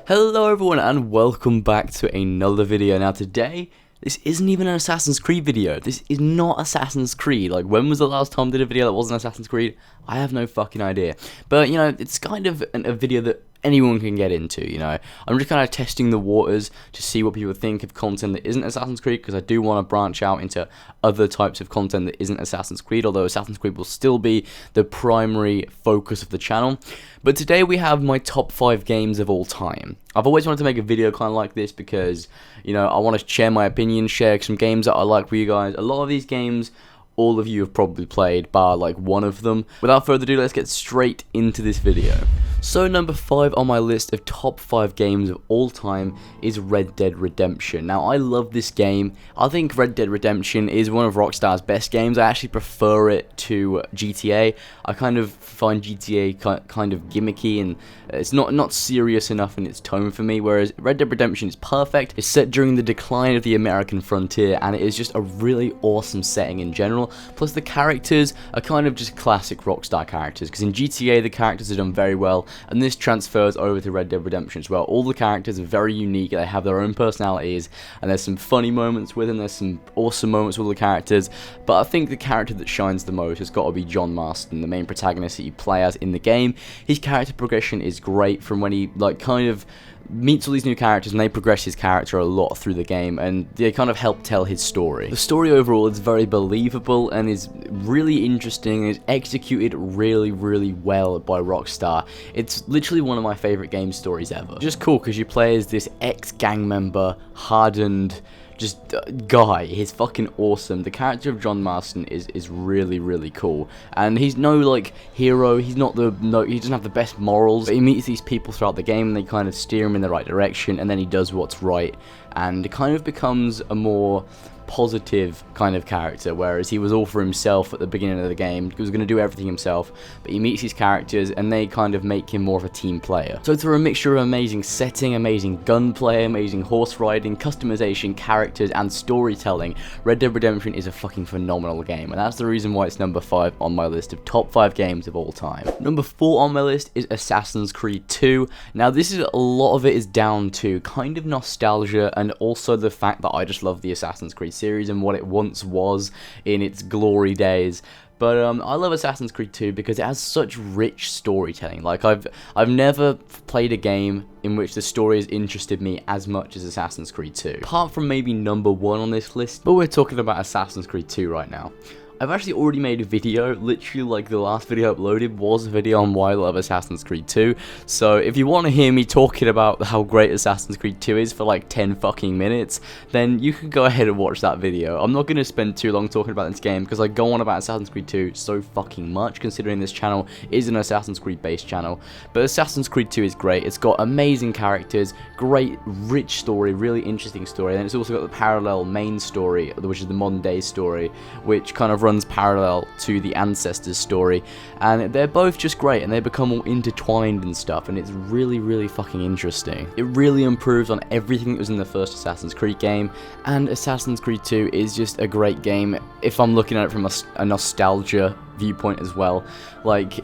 Hello everyone and welcome back to another video. Now today, this isn't even an Assassin's Creed video. This is not Assassin's Creed. Like, when was the last time I did a video that wasn't Assassin's Creed? I have no fucking idea. But, you know, it's kind of a video that anyone can get into, you know. I'm just kind of testing the waters to see what people think of content that isn't Assassin's Creed, because I do want to branch out into other types of content that isn't Assassin's Creed, although Assassin's Creed will still be the primary focus of the channel. But today we have my top 5 games of all time. I've always wanted to make a video kind of like this because, you know, I want to share my opinion, share some games that I like with you guys. A lot of these games, all of you have probably played, bar like one of them. Without further ado, let's get straight into this video. So number 5 on my list of top 5 games of all time is Red Dead Redemption. Now, I love this game. I think Red Dead Redemption is one of Rockstar's best games. I actually prefer it to GTA. I kind of find GTA kind of gimmicky, and it's not serious enough in its tone for me, whereas Red Dead Redemption is perfect. It's set during the decline of the American frontier, and it is just a really awesome setting in general. Plus, the characters are kind of just classic Rockstar characters, because in GTA, the characters are done very well, and this transfers over to Red Dead Redemption as well. All the characters are very unique, they have their own personalities, and there's some funny moments with them, there's some awesome moments with all the characters, but I think the character that shines the most has got to be John Marston, the main protagonist that you play as in the game. His character progression is great from when he, like, kind of meets all these new characters, and they progress his character a lot through the game, and they kind of help tell his story. The story overall is very believable and is really interesting, and is executed really well by Rockstar. It's literally one of my favorite game stories ever. Just cool because you play as this ex-gang member, hardened just guy. He's fucking awesome. The character of John Marston is really cool, and he's no like hero. He's not he doesn't have the best morals, but he meets these people throughout the game and they kind of steer him in the right direction, and then he does what's right, and it kind of becomes a more positive kind of character, whereas he was all for himself at the beginning of the game. He was going to do everything himself, but he meets these characters and they kind of make him more of a team player. So through a mixture of amazing setting, amazing gunplay, amazing horse riding, customization, characters, and storytelling, Red Dead Redemption is a fucking phenomenal game, and that's the reason why it's number 5 on my list of top 5 games of all time. Number 4 on my list is Assassin's Creed 2. Now, this is a lot of it is down to kind of nostalgia, and also the fact that I just love the Assassin's Creed series and what it once was in its glory days. But I love Assassin's Creed 2 because it has such rich storytelling. Like, I've never played a game in which the story has interested me as much as Assassin's Creed 2. Apart from maybe number 1 on this list, but we're talking about Assassin's Creed 2 right now. I've actually already made a video, literally like the last video uploaded was a video on why I love Assassin's Creed 2, so if you want to hear me talking about how great Assassin's Creed 2 is for like 10 fucking minutes, then you can go ahead and watch that video. I'm not going to spend too long talking about this game because I go on about Assassin's Creed 2 so fucking much, considering this channel is an Assassin's Creed based channel. But Assassin's Creed 2 is great. It's got amazing characters, great rich story, really interesting story, and it's also got the parallel main story, which is the modern day story, which kind of runs parallel to the ancestors story, and they're both just great, and they become all intertwined and stuff, and it's really fucking interesting. It really improves on everything that was in the first Assassin's Creed game, and Assassin's Creed 2 is just a great game if I'm looking at it from a nostalgia viewpoint as well. Like,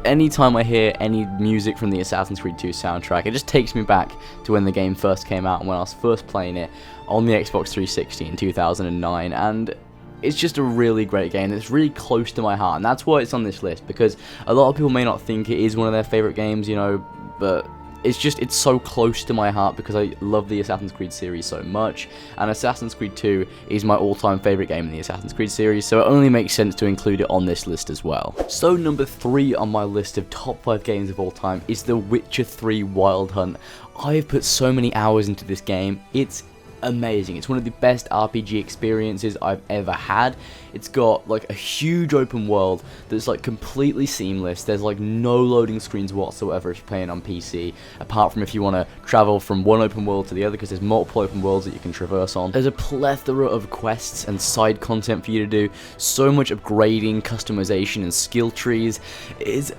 anytime I hear any music from the Assassin's Creed 2 soundtrack, it just takes me back to when the game first came out and when I was first playing it on the Xbox 360 in 2009, and it's just a really great game. It's really close to my heart, and that's why it's on this list, because a lot of people may not think it is one of their favorite games, you know, but it's so close to my heart because I love the Assassin's Creed series so much, and Assassin's Creed 2 is my all-time favorite game in the Assassin's Creed series, so it only makes sense to include it on this list as well. So number 3 on my list of top 5 games of all time is The Witcher 3 Wild Hunt. I've put so many hours into this game. It's amazing. It's one of the best RPG experiences I've ever had. It's got like a huge open world that's like completely seamless. There's like no loading screens whatsoever if you're playing on PC, apart from if you want to travel from one open world to the other, because there's multiple open worlds that you can traverse on. There's a plethora of quests and side content for you to do, so much upgrading, customization, and skill trees. It is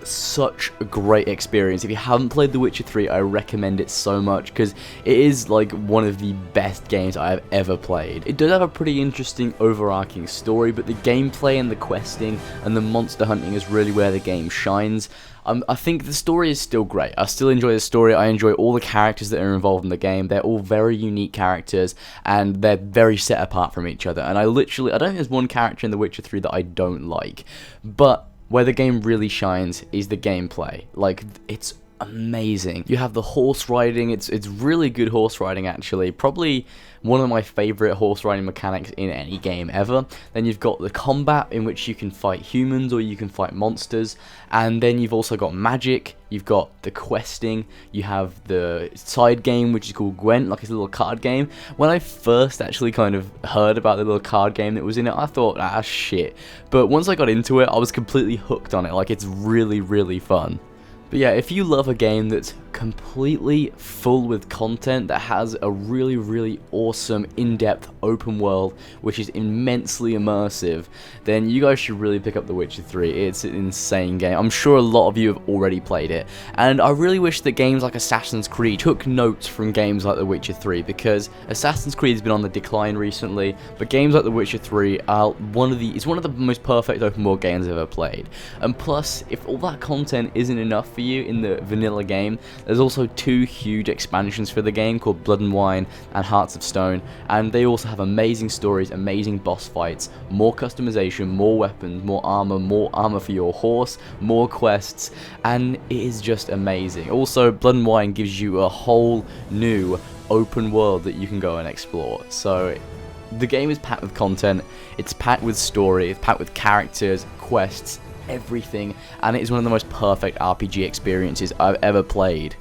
such a great experience. If you haven't played The Witcher 3, I recommend it so much, because it is like one of the best games I have ever played. It does have a pretty interesting overarching story, but the gameplay and the questing and the monster hunting is really where the game shines. I think the story is still great. I still enjoy the story. I enjoy all the characters that are involved in the game. They're all very unique characters, and they're very set apart from each other. And I don't think there's one character in The Witcher 3 that I don't like. But where the game really shines is the gameplay. Like, it's amazing. You have the horse riding. It's really good horse riding, actually. Probably one of my favorite horse riding mechanics in any game ever. Then you've got the combat, in which you can fight humans or you can fight monsters, and then you've also got magic. You've got the questing. You have the side game, which is called Gwent, like it's a little card game. When I first actually kind of heard about the little card game that was in it, I thought, ah, shit. But once I got into it, I was completely hooked on it. Like, it's really, really fun. But yeah, if you love a game that's completely full with content, that has a really, really awesome, in-depth open world, which is immensely immersive, then you guys should really pick up The Witcher 3. It's an insane game. I'm sure a lot of you have already played it, and I really wish that games like Assassin's Creed took notes from games like The Witcher 3, because Assassin's Creed has been on the decline recently, but games like The Witcher 3 are one of the most perfect open world games I've ever played. And plus, if all that content isn't enough for you in the vanilla game, there's also 2 huge expansions for the game called Blood and Wine and Hearts of Stone, and they also have amazing stories, amazing boss fights, more customization, more weapons, more armor for your horse, more quests, and it is just amazing. Also, Blood and Wine gives you a whole new open world that you can go and explore. So the game is packed with content, it's packed with story, it's packed with characters, quests, everything, and it is one of the most perfect RPG experiences I've ever played.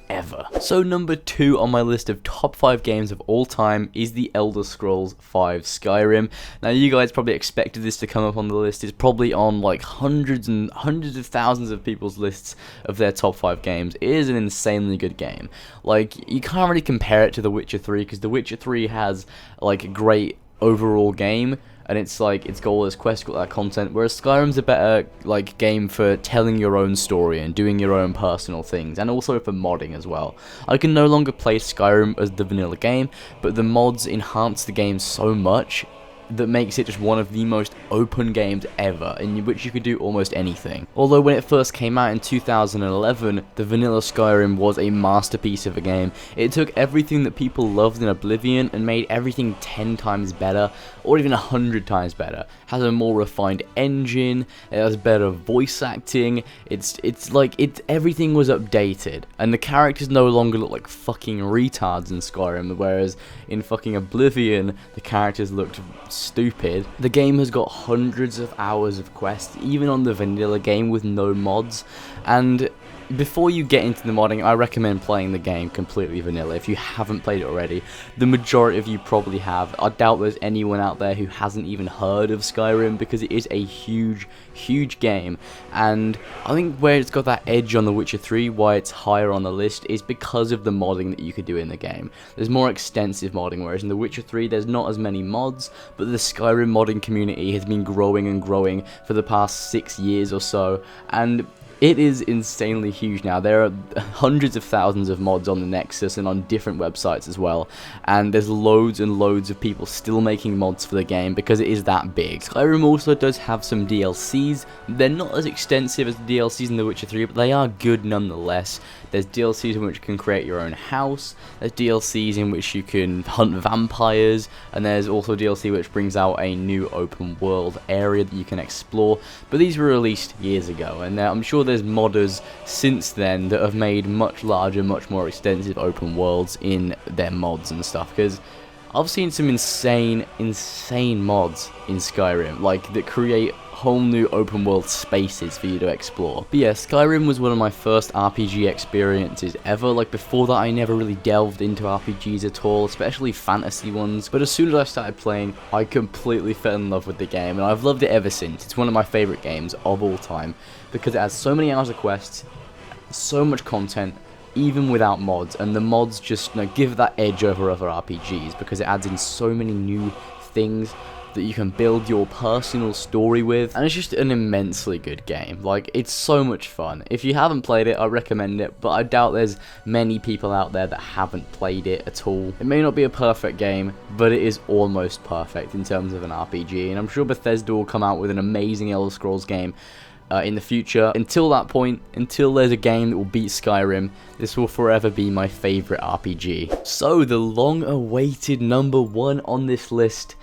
Ever. So number 2 on my list of top 5 games of all time is The Elder Scrolls V Skyrim. Now, you guys probably expected this to come up on the list. It's probably on like hundreds and hundreds of thousands of people's lists of their top 5 games. It is an insanely good game. Like, you can't really compare it to The Witcher 3, because The Witcher 3 has like a great overall game, and it's like, its goal is quest, got that content, whereas Skyrim's a better like game for telling your own story and doing your own personal things, and also for modding as well. I can no longer play Skyrim as the vanilla game, but the mods enhance the game so much that makes it just one of the most open games ever, in which you could do almost anything. Although when it first came out in 2011, the vanilla Skyrim was a masterpiece of a game. It took everything that people loved in Oblivion and made everything 10 times better, or even 100 times better. It has a more refined engine, it has better voice acting, everything was updated, and the characters no longer look like fucking retards in Skyrim, whereas in fucking Oblivion, the characters looked stupid. The game has got hundreds of hours of quests, even on the vanilla game with no mods, and before you get into the modding, I recommend playing the game completely vanilla if you haven't played it already. The majority of you probably have. I doubt there's anyone out there who hasn't even heard of Skyrim, because it is a huge, huge game, and I think where it's got that edge on The Witcher 3, why it's higher on the list, is because of the modding that you could do in the game. There's more extensive modding, whereas in The Witcher 3 there's not as many mods, but the Skyrim modding community has been growing and growing for the past 6 years or so, and it is insanely huge now. There are hundreds of thousands of mods on the Nexus and on different websites as well, and there's loads and loads of people still making mods for the game because it is that big. Skyrim also does have some DLCs. They're not as extensive as the DLCs in The Witcher 3, but they are good nonetheless. There's DLCs in which you can create your own house, there's DLCs in which you can hunt vampires, and there's also DLC which brings out a new open world area that you can explore, but these were released years ago, and I'm sure there's modders since then that have made much larger, much more extensive open worlds in their mods and stuff, because I've seen some insane mods in Skyrim, like, that create whole new open world spaces for you to explore. But yeah, Skyrim was one of my first RPG experiences ever. Like, before that I never really delved into RPGs at all, especially fantasy ones, but as soon as I started playing, I completely fell in love with the game, and I've loved it ever since. It's one of my favourite games of all time, because it has so many hours of quests, so much content, even without mods, and the mods just give that edge over other RPGs, because it adds in so many new things that you can build your personal story with, and it's just an immensely good game. Like, it's so much fun. If you haven't played it, I recommend it, but I doubt there's many people out there that haven't played it at all. It may not be a perfect game, but it is almost perfect in terms of an RPG, and I'm sure Bethesda will come out with an amazing Elder Scrolls game in the future. Until that point, until there's a game that will beat Skyrim, this will forever be my favorite RPG. So, the long-awaited number 1 on this list.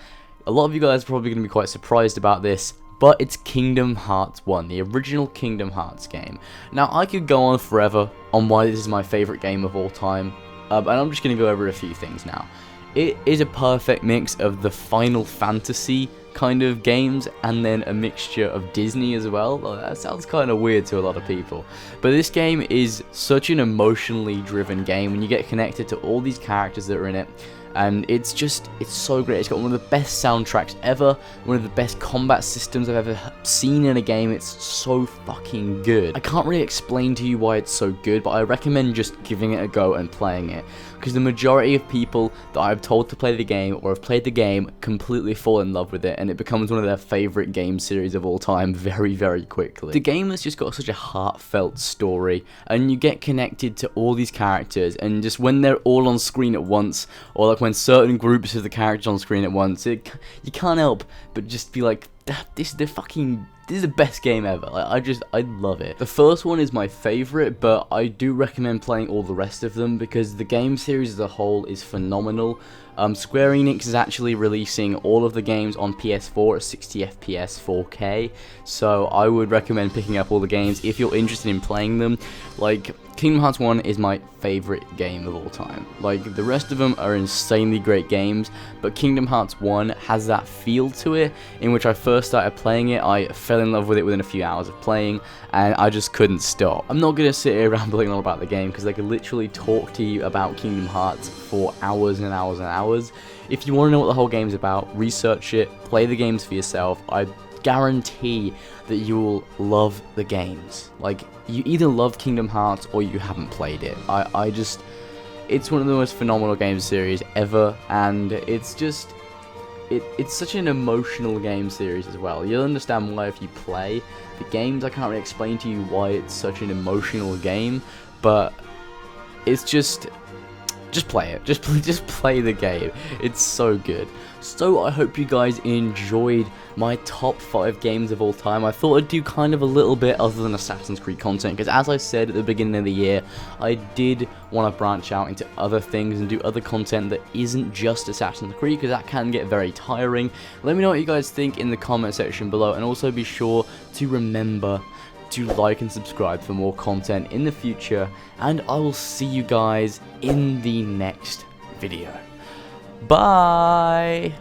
A lot of you guys are probably going to be quite surprised about this, but it's Kingdom Hearts 1, the original Kingdom Hearts game. Now, I could go on forever on why this is my favorite game of all time, and I'm just going to go over a few things now. It is a perfect mix of the Final Fantasy kind of games and then a mixture of Disney as well. That sounds kind of weird to a lot of people, but this game is such an emotionally driven game when you get connected to all these characters that are in it. And it's so great. It's got one of the best soundtracks ever, one of the best combat systems I've ever seen in a game. It's so fucking good. I can't really explain to you why it's so good, but I recommend just giving it a go and playing it. Because the majority of people that I've told to play the game, or have played the game, completely fall in love with it, and it becomes one of their favorite game series of all time very, very quickly. The game has just got such a heartfelt story, and you get connected to all these characters, and just when they're all on screen at once, or like when certain groups of the characters on screen at once, you can't help but just be like, this is the best game ever. I love it. The first one is my favorite, but I do recommend playing all the rest of them because the game series as a whole is phenomenal. Square Enix is actually releasing all of the games on PS4 at 60 FPS 4K, so I would recommend picking up all the games if you're interested in playing them. Like, Kingdom Hearts 1 is my favorite game of all time. Like, the rest of them are insanely great games, but Kingdom Hearts 1 has that feel to it in which I first started playing it. I fell in love with it within a few hours of playing, and I just couldn't stop. I'm not going to sit here rambling on about the game because I could literally talk to you about Kingdom Hearts for hours and hours and hours. If you want to know what the whole game's about, research it, play the games for yourself. I guarantee that you will love the games. Like, you either love Kingdom Hearts or you haven't played it. It's one of the most phenomenal game series ever, and it's such an emotional game series as well. You'll understand why if you play the games. I can't really explain to you why it's such an emotional game, but it's just play it. Just play the game. It's so good. So I hope you guys enjoyed my top 5 games of all time. I thought I'd do kind of a little bit other than Assassin's Creed content, because as I said at the beginning of the year, I did want to branch out into other things and do other content that isn't just Assassin's Creed, because that can get very tiring. Let me know what you guys think in the comment section below, and also be sure to remember to like and subscribe for more content in the future, and I will see you guys in the next video. Bye!